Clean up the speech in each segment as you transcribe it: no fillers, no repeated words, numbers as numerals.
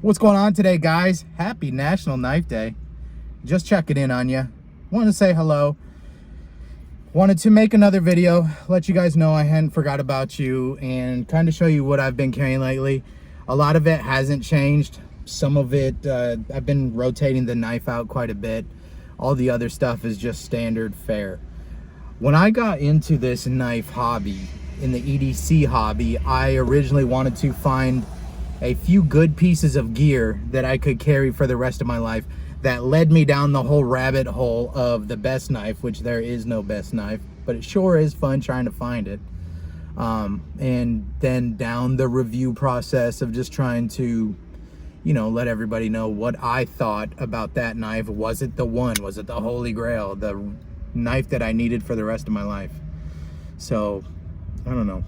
What's going on today, guys? Happy National Knife Day. Just checking in on you. Wanted to say hello. Wanted to make another video, let you guys know I hadn't forgot about you and kind of show you what I've been carrying lately. A lot of it hasn't changed. Some of it, I've been rotating the knife out quite a bit. All the other stuff is just standard fare. When I got into this knife hobby, in the EDC hobby, I originally wanted to find a few good pieces of gear that I could carry for the rest of my life. That led me down the whole rabbit hole of the best knife, which there is no best knife, but it sure is fun trying to find it. And then down the review process of just trying to, you know, let everybody know what I thought about that knife. Was it the one? Was it the holy grail? The knife that I needed for the rest of my life? So, I don't know.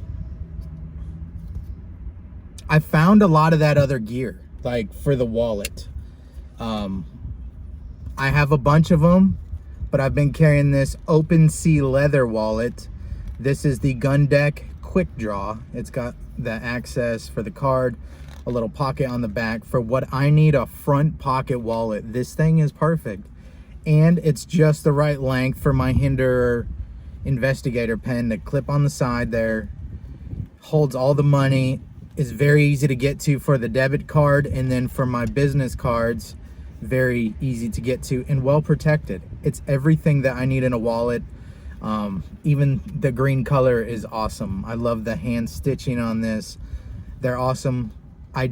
I found a lot of that other gear, like for the wallet. I have a bunch of them, but I've been carrying this Open Sea leather wallet. This is the Gun Deck Quick Draw. It's got the access for the card, a little pocket on the back. For what I need a front pocket wallet, this thing is perfect. And it's just the right length for my Hinder Investigator pen to clip on the side there. Holds all the money. Is very easy to get to for the debit card, and then for my business cards, very easy to get to and well protected. It's everything that I need in a wallet. Even the green color is awesome. I love the hand stitching on this. They're awesome. I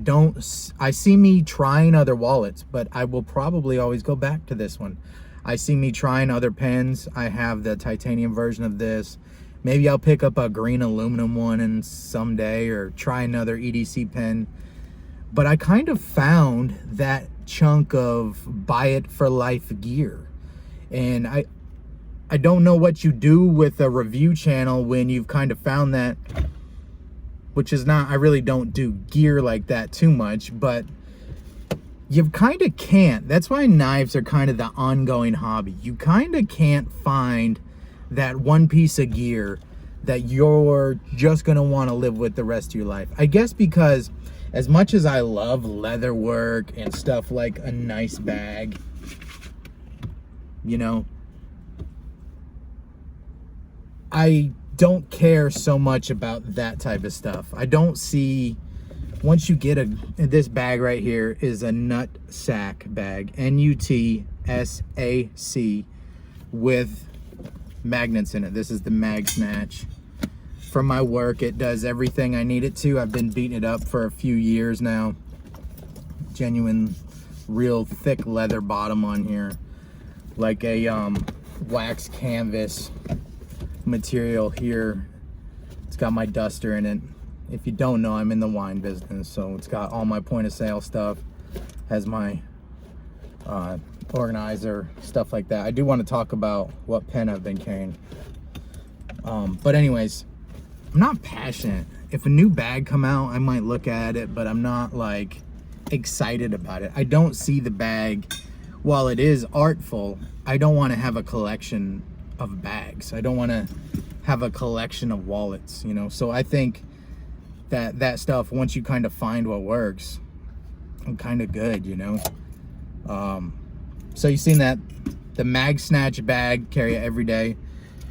see me trying other wallets, but I will probably always go back to this one. I see me trying other pens. I have the titanium version of this. Maybe I'll pick up a green aluminum one and someday, or try another EDC pen. But I kind of found that chunk of buy it for life gear. And I don't know what you do with a review channel when you've kind of found that, which is not, I really don't do gear like that too much, but you kind of can't. That's why knives are kind of the ongoing hobby. You kind of can't find that one piece of gear that you're just gonna want to live with the rest of your life. I guess because as much as I love leather work and stuff like a nice bag, you know, I don't care so much about that type of stuff. I don't see, once you get this bag right here is a nut sack bag, NUTSAC, with magnets in it. This is the mag snatch. For my work, it does everything I need it to. I've been beating it up for a few years now. Genuine, real thick leather bottom on here, like a wax canvas material here. It's got my duster in it. If you don't know, I'm in the wine business, so it's got all my point of sale stuff, has my organizer, stuff like that. I do want to talk about what pen I've been carrying. But anyways, I'm not passionate. If a new bag come out, I might look at it, but I'm not like excited about it. I don't see the bag, while it is artful, I don't want to have a collection of bags. I don't want to have a collection of wallets, you know? So I think that stuff, once you kind of find what works, I'm kind of good, you know? So you've seen that, the mag snatch bag, carry it every day.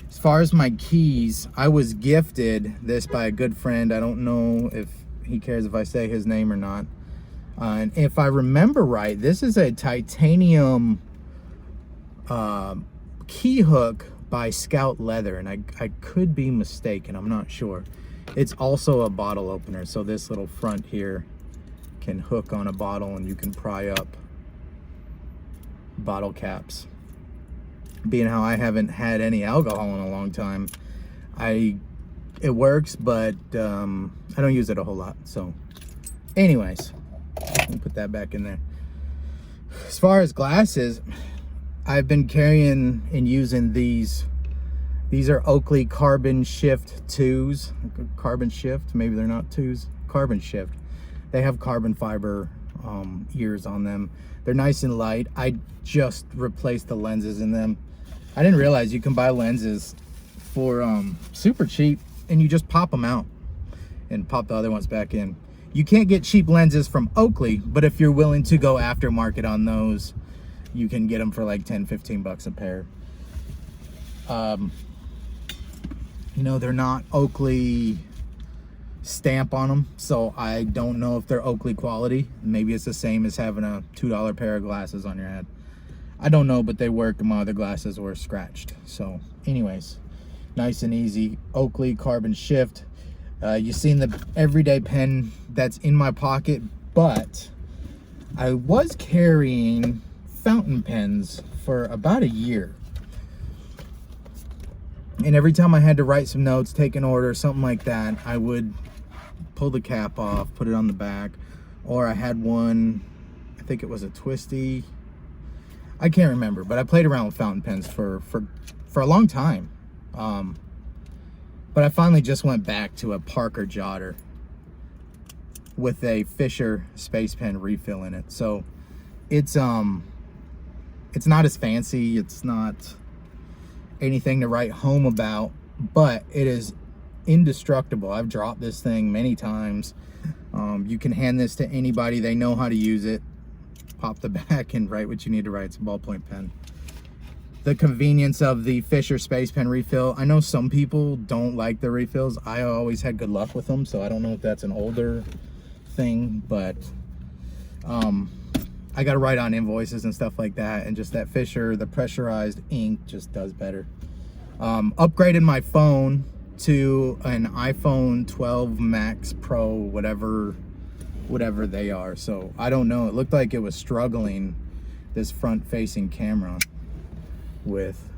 As far as my keys, I was gifted this by a good friend. I don't know if he cares if I say his name or not. And if I remember right, this is a titanium key hook by Scout Leather, and I could be mistaken, I'm not sure. It's also a bottle opener, so this little front here can hook on a bottle and you can pry up bottle caps. Being how I haven't had any alcohol in a long time, it works, but I don't use it a whole lot. So anyways, let me put that back in there. As far as glasses, I've been carrying and using these are Oakley Carbon Shift 2s. Carbon Shift, maybe they're not 2s. Carbon Shift. They have carbon fiber ears on them. They're nice and light. I just replaced the lenses in them. I didn't realize you can buy lenses for super cheap, and you just pop them out and pop the other ones back in. You can't get cheap lenses from Oakley, but if you're willing to go aftermarket on those, you can get them for like 10-15 bucks a pair. You know, they're not Oakley stamp on them, so I don't know if they're Oakley quality. Maybe it's the same as having a $2 pair of glasses on your head. I don't know, but they work, and my other glasses were scratched. So anyways, nice and easy. Oakley carbon shift. You've seen the everyday pen that's in my pocket, but I was carrying fountain pens for about a year. And every time I had to write some notes, take an order, something like that, I would pull the cap off, put it on the back. Or I had one, I think it was a twisty, I can't remember, but I played around with fountain pens for a long time. But I finally just went back to a Parker Jotter with a Fisher Space Pen refill in it. So it's not as fancy, it's not anything to write home about, but it is indestructible. I've dropped this thing many times. You can hand this to anybody, they know how to use it. Pop the back and write what you need to write. It's a ballpoint pen. The convenience of the Fisher Space Pen refill. I know some people don't like the refills. I always had good luck with them, so I don't know if that's an older thing, but I got to write on invoices and stuff like that, and just that Fisher, the pressurized ink just does better. Upgraded my phone to an iPhone 12 Max Pro, whatever they are. So I don't know, it looked like it was struggling, this front facing camera, with,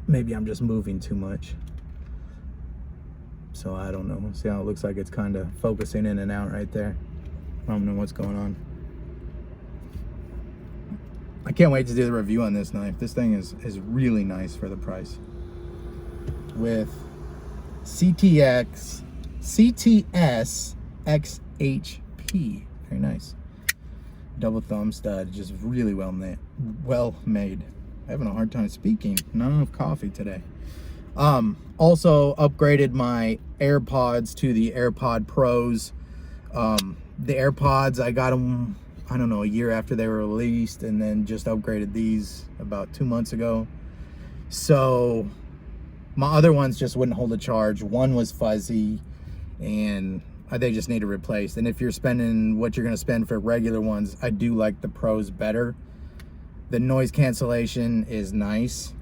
maybe I'm just moving too much, so I don't know. See how it looks like it's kind of focusing in and out right there. I don't know what's going on. I can't wait to do the review on this knife. This thing is really nice for the price, with CTS XHP. Very nice. Double thumb stud, just really well made. Having a hard time speaking, not enough coffee today. Also upgraded my AirPods to the AirPod Pros. The AirPods, I got them, I don't know, a year after they were released, and then just upgraded these about 2 months ago. So my other ones just wouldn't hold a charge. One was fuzzy, and they just need to replace. And if you're spending what you're going to spend for regular ones, I do like the Pros better. The noise cancellation is nice.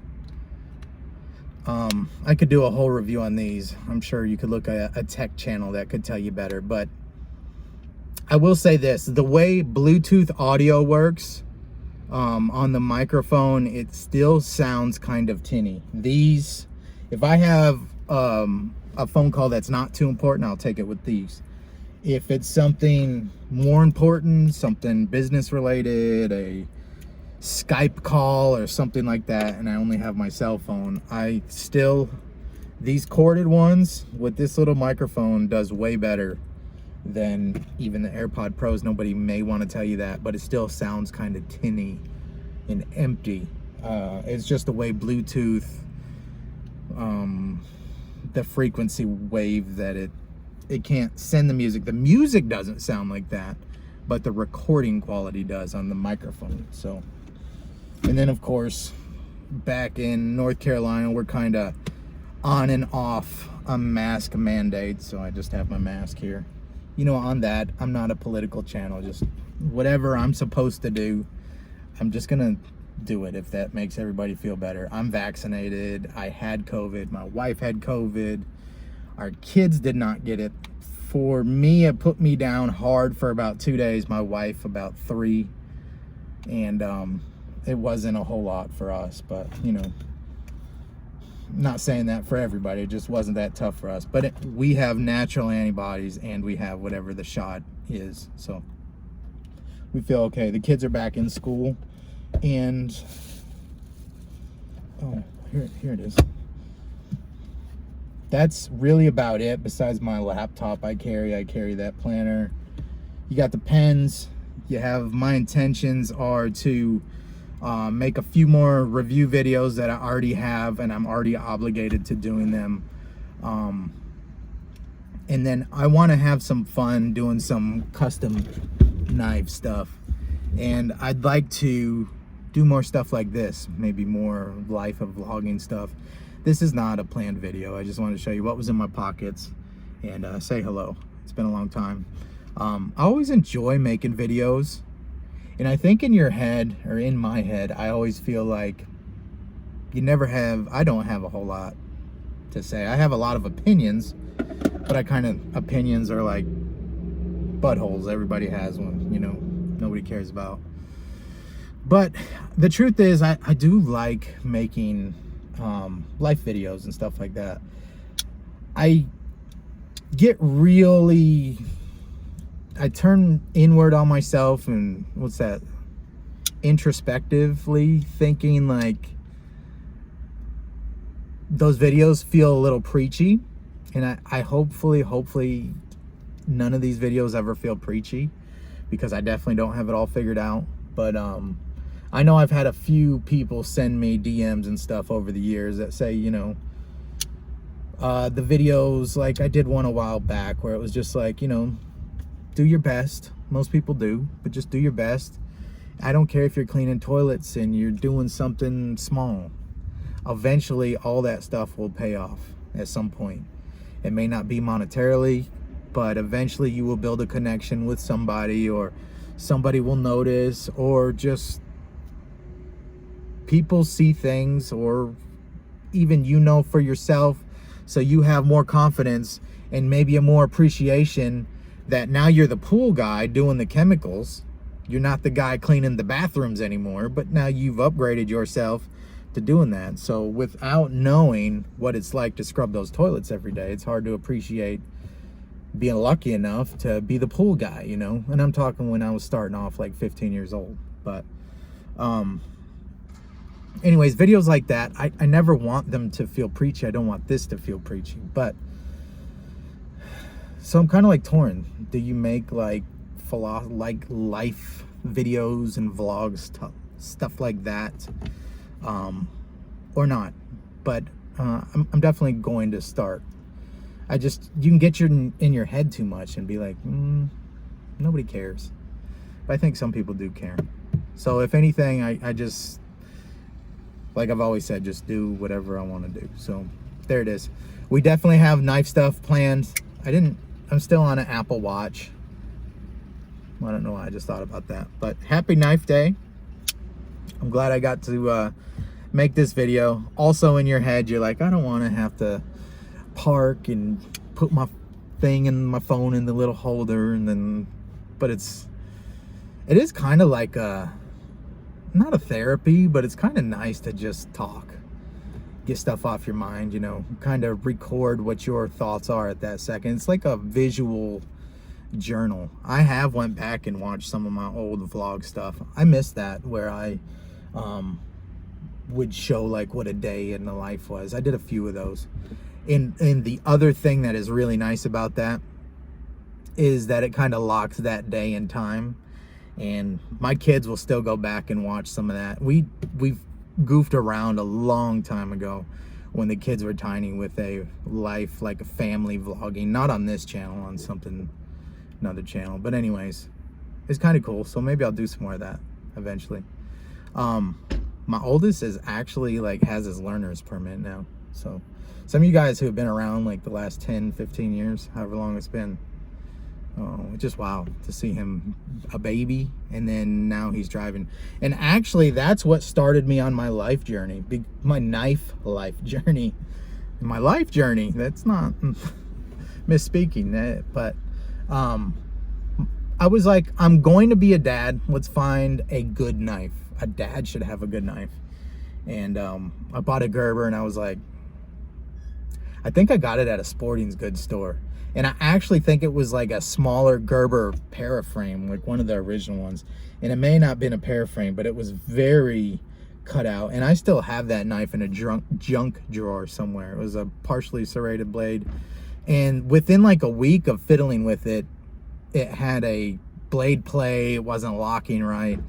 I could do a whole review on these. I'm sure you could look at a tech channel that could tell you better, but I will say this, the way Bluetooth audio works on the microphone, it still sounds kind of tinny. These, if I have a phone call that's not too important, I'll take it with these. If it's something more important, something business related, a Skype call or something like that, and I only have my cell phone, these corded ones with this little microphone does way better than even the AirPod Pros. Nobody may want to tell you that, but it still sounds kind of tinny and empty. It's just the way Bluetooth, the frequency wave that it can't send the music. The music doesn't sound like that, but the recording quality does on the microphone. So, and then of course, back in North Carolina, we're kind of on and off a mask mandate, so I just have my mask here. You know, on that, I'm not a political channel, just whatever I'm supposed to do, I'm just gonna do it if that makes everybody feel better. I'm vaccinated, I had COVID, my wife had COVID, our kids did not get it. For me, it put me down hard for about 2 days, my wife about 3, and it wasn't a whole lot for us, but you know, not saying that for everybody, it just wasn't that tough for us. But we have natural antibodies, and we have whatever the shot is, so we feel okay. The kids are back in school, and oh, here it is. That's really about it. Besides my laptop I carry that planner. You got the pens. You have, my intentions are to make a few more review videos that I already have, and I'm already obligated to doing them. And then I want to have some fun doing some custom knife stuff. And I'd like to do more stuff like this, maybe more life of vlogging stuff. This is not a planned video. I just wanted to show you what was in my pockets and say hello. It's been a long time. I always enjoy making videos, and I think in your head, or in my head, I always feel like I don't have a whole lot to say. I have a lot of opinions, but opinions are like buttholes. Everybody has one, you know, nobody cares about. But the truth is, I do like making life videos and stuff like that. I get really, I turn inward on myself, and introspectively thinking, like, those videos feel a little preachy, and I hopefully none of these videos ever feel preachy, because I definitely don't have it all figured out. But I know I've had a few people send me DMs and stuff over the years that say, you know, the videos, like I did one a while back where it was just like, you know, do your best. Most people do, but just do your best. I don't care if you're cleaning toilets and you're doing something small. Eventually, all that stuff will pay off at some point. It may not be monetarily, but eventually you will build a connection with somebody, or somebody will notice, or just people see things, or even you know for yourself, so you have more confidence and maybe a more appreciation that now you're the pool guy doing the chemicals. You're not the guy cleaning the bathrooms anymore, but now you've upgraded yourself to doing that. So without knowing what it's like to scrub those toilets every day, it's hard to appreciate being lucky enough to be the pool guy, you know. And I'm talking when I was starting off, like 15 years old. But anyways, videos like that, I never want them to feel preachy. I don't want this to feel preachy. But so I'm kind of like torn. Do you make like life videos and vlogs, stuff like that, or not? But I'm definitely going to start. You can get in your head too much and be like, nobody cares. But I think some people do care. So if anything, I just, like I've always said, just do whatever I want to do. So there it is. We definitely have knife stuff planned. I'm still on an Apple Watch. I don't know why I just thought about that. But happy Knife Day. I'm glad I got to make this video. Also in your head, you're like, I don't want to have to park and put my thing in my phone in the little holder, and then, but it is kind of like not a therapy, but it's kind of nice to just talk, get stuff off your mind, you know, kind of record what your thoughts are at that second. It's like a visual journal. I have went back and watched some of my old vlog stuff. I miss that, where I would show like what a day in the life was. I did a few of those. And the other thing that is really nice about that is that it kind of locks that day in time, and my kids will still go back and watch some of that. We've goofed around a long time ago when the kids were tiny with a life, like a family vlogging, not on this channel, on another channel. But anyways, it's kind of cool. So maybe I'll do some more of that eventually. My oldest is actually like has his learner's permit now. So some of you guys who have been around like the last 10, 15 years, however long it's been, it's just wow to see him a baby, and then now he's driving. And actually that's what started me on my life journey, my knife life journey. My life journey, that's not misspeaking, but I was like, I'm going to be a dad, let's find a good knife. A dad should have a good knife. And I bought a Gerber, and I was like, I think I got it at a sporting goods store. And I actually think it was like a smaller Gerber paraframe, like one of the original ones. And it may not have been a paraframe, but it was very cut out. And I still have that knife in a junk drawer somewhere. It was a partially serrated blade. And within like a week of fiddling with it, it had a blade play. It wasn't locking right,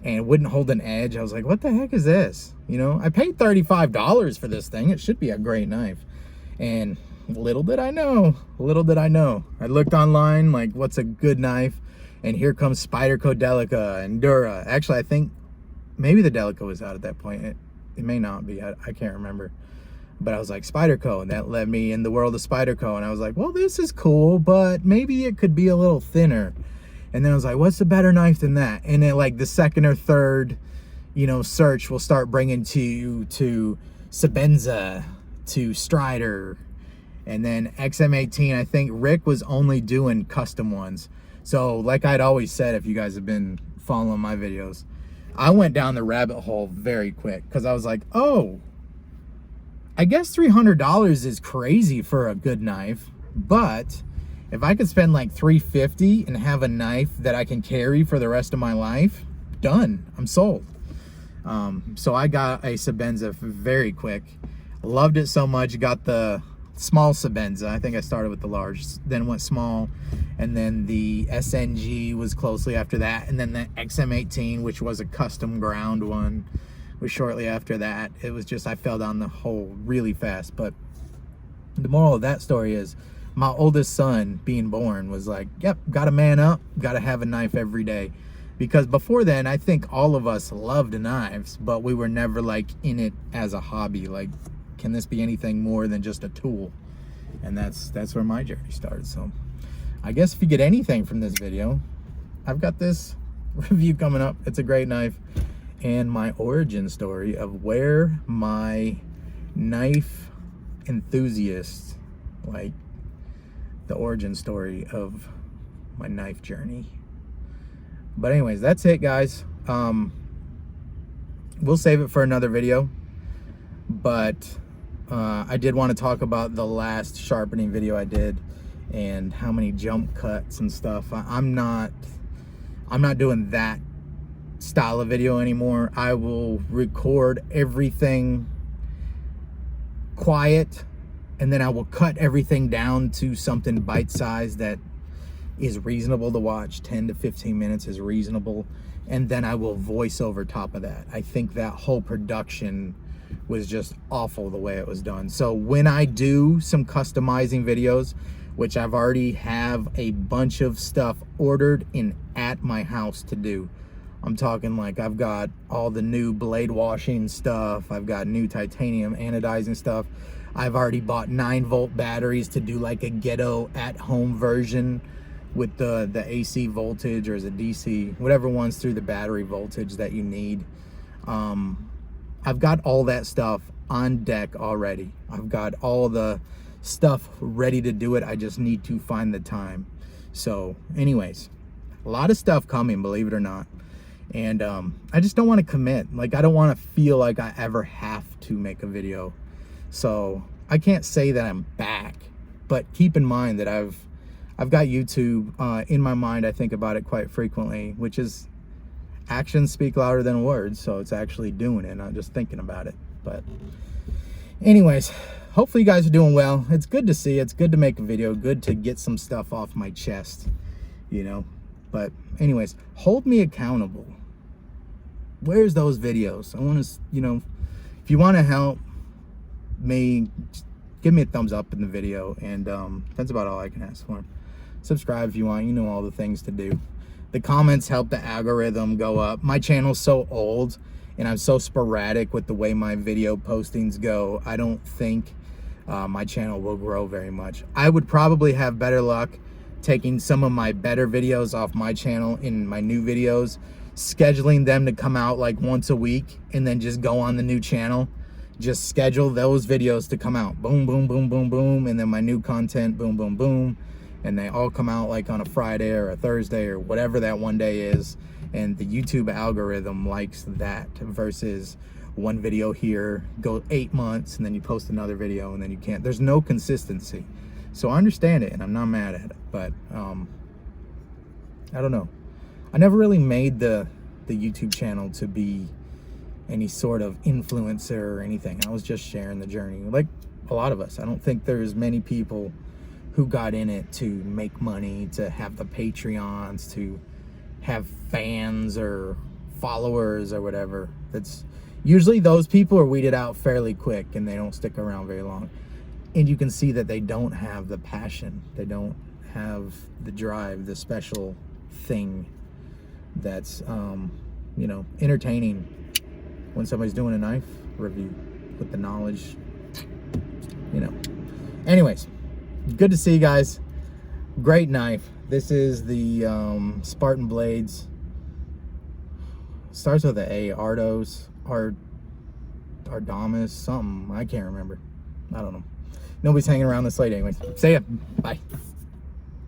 and it wouldn't hold an edge. I was like, what the heck is this? You know, I paid $35 for this thing. It should be a great knife. And little did I know. I looked online, like, what's a good knife? And here comes Spyderco Delica and Dura. Actually, I think maybe the Delica was out at that point. It may not be. I can't remember. But I was like, Spyderco, and that led me in the world of Spyderco. And I was like, well, this is cool, but maybe it could be a little thinner. And then I was like, what's a better knife than that? And then, like, the second or third, search will start bringing to Sebenza, to Strider, and then XM18. I think Rick was only doing custom ones. So, like I'd always said, if you guys have been following my videos, I went down the rabbit hole very quick because I was like, oh, I guess $300 is crazy for a good knife, but if I could spend like $350 and have a knife that I can carry for the rest of my life, done. I'm sold. So I got a Sebenza very quick. Loved it so much. Got the small Sebenza. I think I started with the large, then went small, and then the SNG was closely after that, and then the XM18, which was a custom ground one, was shortly after that. It was just, I fell down the hole really fast. But the moral of that story is, my oldest son being born was like, yep, gotta man up, gotta have a knife every day. Because before then, I think all of us loved knives, but we were never like in it as a hobby. Like, can this be anything more than just a tool? And that's where my journey started. So I guess if you get anything from this video, I've got this review coming up. It's a great knife. And my origin story of where my knife enthusiast, like the origin story of my knife journey. But anyways, that's it, guys. We'll save it for another video. But I did want to talk about the last sharpening video I did and how many jump cuts and stuff. I'm not doing that style of video anymore. I will record everything quiet, and then I will cut everything down to something bite-sized that is reasonable to watch. 10 to 15 minutes is reasonable, and then I will voice over top of that. I think that whole production was just awful the way it was done. So when I do some customizing videos, which I've already have a bunch of stuff ordered and at my house to do, I'm talking like I've got all the new blade washing stuff, I've got new titanium anodizing stuff, I've already bought 9-volt batteries to do like a ghetto at-home version with the AC voltage, or is it DC, whatever one's through the battery voltage that you need. I've got all that stuff on deck already. I've got all the stuff ready to do it. I just need to find the time. So anyways, a lot of stuff coming, believe it or not. And I just don't want to commit. Like, I don't want to feel like I ever have to make a video. So I can't say that I'm back, but keep in mind that I've got YouTube in my mind. I think about it quite frequently, which is actions speak louder than words. So it's actually doing it, not just thinking about it. But anyways, hopefully you guys are doing well. It's good to see. It's good to make a video. Good to get some stuff off my chest, But anyways, hold me accountable. Where's those videos? I want to, if you want to help me, just give me a thumbs up in the video. And that's about all I can ask for. Subscribe if you want. You know all the things to do. The comments help the algorithm go up. My channel's so old and I'm so sporadic with the way my video postings go. I don't think my channel will grow very much. I would probably have better luck taking some of my better videos off my channel in my new videos, scheduling them to come out like once a week, and then just go on the new channel. Just schedule those videos to come out. Boom, boom, boom, boom, boom. And then my new content, boom, boom, boom. And they all come out like on a Friday or a Thursday or whatever that one day is. And the YouTube algorithm likes that versus one video here, go 8 months, and then you post another video and then you can't. There's no consistency. So I understand it and I'm not mad at it, but I don't know. I never really made the YouTube channel to be any sort of influencer or anything. I was just sharing the journey, like a lot of us. I don't think there's many people who got in it to make money, to have the Patreons, to have fans or followers or whatever. That's usually, those people are weeded out fairly quick and they don't stick around very long. And you can see that they don't have the passion. They don't have the drive, the special thing that's, you know, entertaining when somebody's doing a knife review with the knowledge, you know. Anyways, good to see you guys. Great knife. This is the Spartan Blades. Starts with an A. Ardos, Ardamus, something. I can't remember. I don't know. Nobody's hanging around this late anyways. See ya. Bye.